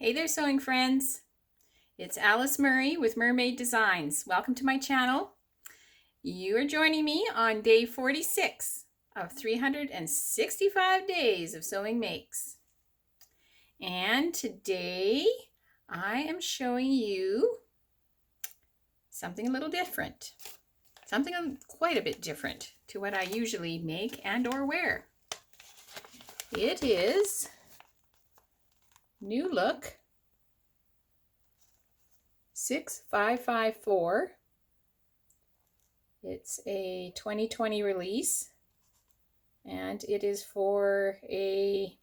Hey there, sewing friends. It's Alice Murray with Murr-Made Designs. Welcome to my channel. You are joining me on day 46 of 365 days of sewing makes. And today I am showing you something a little different. Something quite a bit different to what I usually make and or wear. It is NewLook 6554. It's a 2020 release, and it is for a,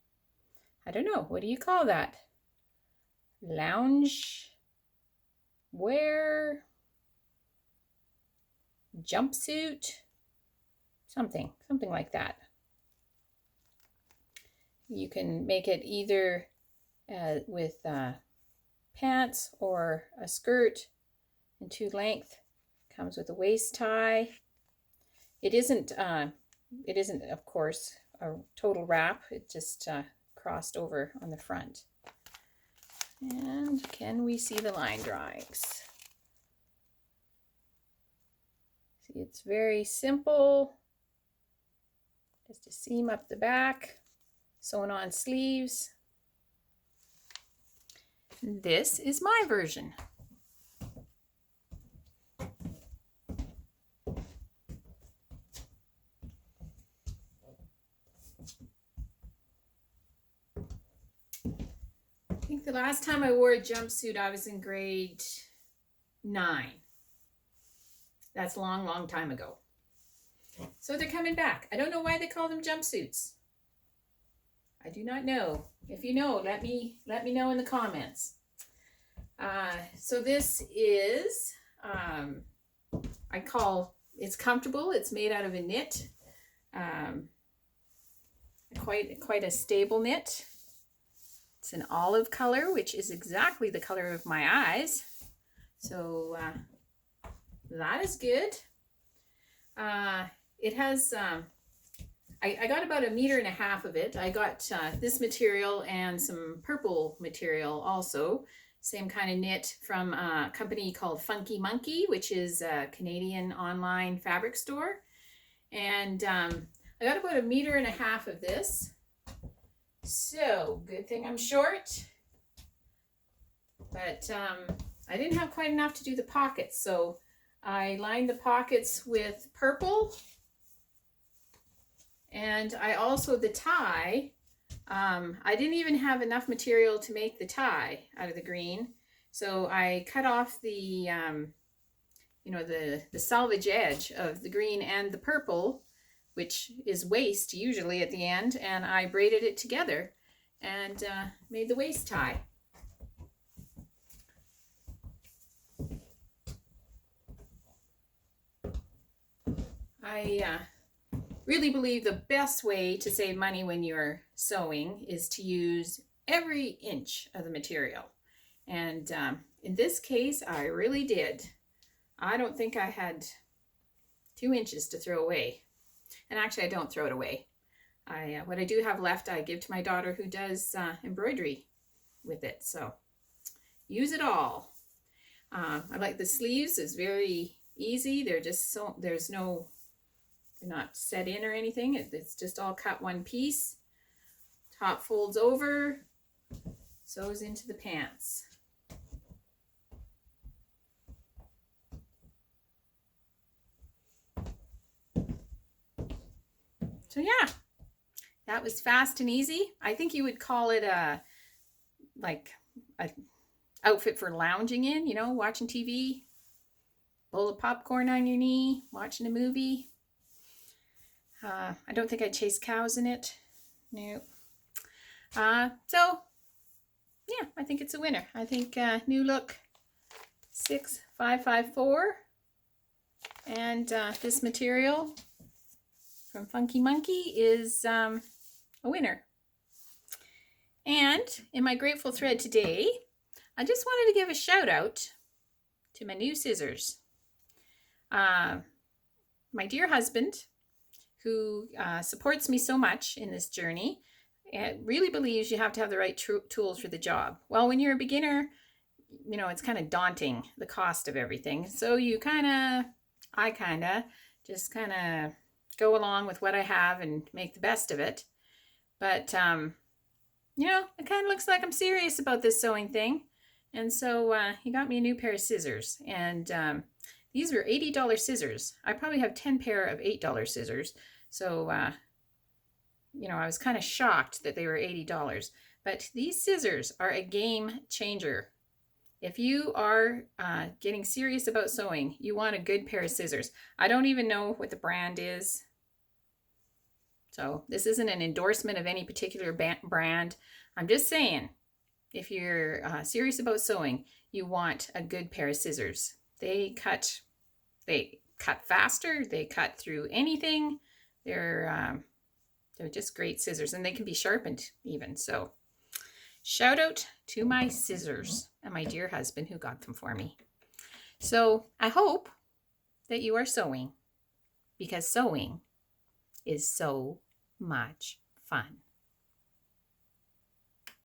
I don't know, what do you call that? Lounge wear, jumpsuit, something like that. You can make it either with pants or a skirt in 2 length. Comes with a waist tie. It isn't of course a total wrap. It just crossed over on the front. And can we see the line drawings? See, it's very simple. Just a seam up the back, sewn on sleeves. This is my version. I think the last time I wore a jumpsuit, I was in grade 9. That's a long time ago. So they're coming back. I don't know why they call them jumpsuits. I do not know. If you know, let me know in the comments. So this is, it's comfortable. It's made out of a knit, quite a stable knit. It's an olive color, which is exactly the color of my eyes. So that is good. It has, I got about 1.5 meters of it. I got this material and some purple material also. Same kind of knit from a company called Funky Monkey, which is a Canadian online fabric store. And I got about 1.5 meters of this. So good thing I'm short. But I didn't have quite enough to do the pockets. So I lined the pockets with purple. And I also, the tie, I didn't even have enough material to make the tie out of the green. So I cut off the, the salvage edge of the green and the purple, which is waist usually at the end, and I braided it together and made the waist tie. I really believe the best way to save money when you're sewing is to use every inch of the material. And in this case, I really did. I don't think I had 2 inches to throw away. And actually, I don't throw it away. What I do have left, I give to my daughter who does embroidery with it. So use it all. I like the sleeves. It's very easy. They're just so, they're not set in or anything. It's just all cut one piece. Top folds over, sews into the pants. So yeah, that was fast and easy. I think you would call it a outfit for lounging in, watching TV, bowl of popcorn on your knee, watching a movie. I don't think I'd chase cows in it. No. So, yeah, I think it's a winner. I think NewLook 6554 and this material from Funky Monkey is a winner. And in my grateful thread today, I just wanted to give a shout out to my new scissors. My dear husband, who supports me so much in this journey, really believes you have to have the right tools for the job. Well, when you're a beginner, you know, it's kind of daunting, the cost of everything. So I kind of just kind of go along with what I have and make the best of it. But, you know, it kind of looks like I'm serious about this sewing thing. And so he got me a new pair of scissors. And these were $80 scissors. I probably have 10 pair of $8 scissors. So, you know, I was kind of shocked that they were $80. But these scissors are a game changer. If you are getting serious about sewing, you want a good pair of scissors. I don't even know what the brand is. So this isn't an endorsement of any particular brand. I'm just saying, if you're serious about sewing, you want a good pair of scissors. They cut faster. They cut through anything. They're just great scissors, and they can be sharpened even. So shout out to my scissors and my dear husband who got them for me. So I hope that you are sewing, because sewing is so much fun.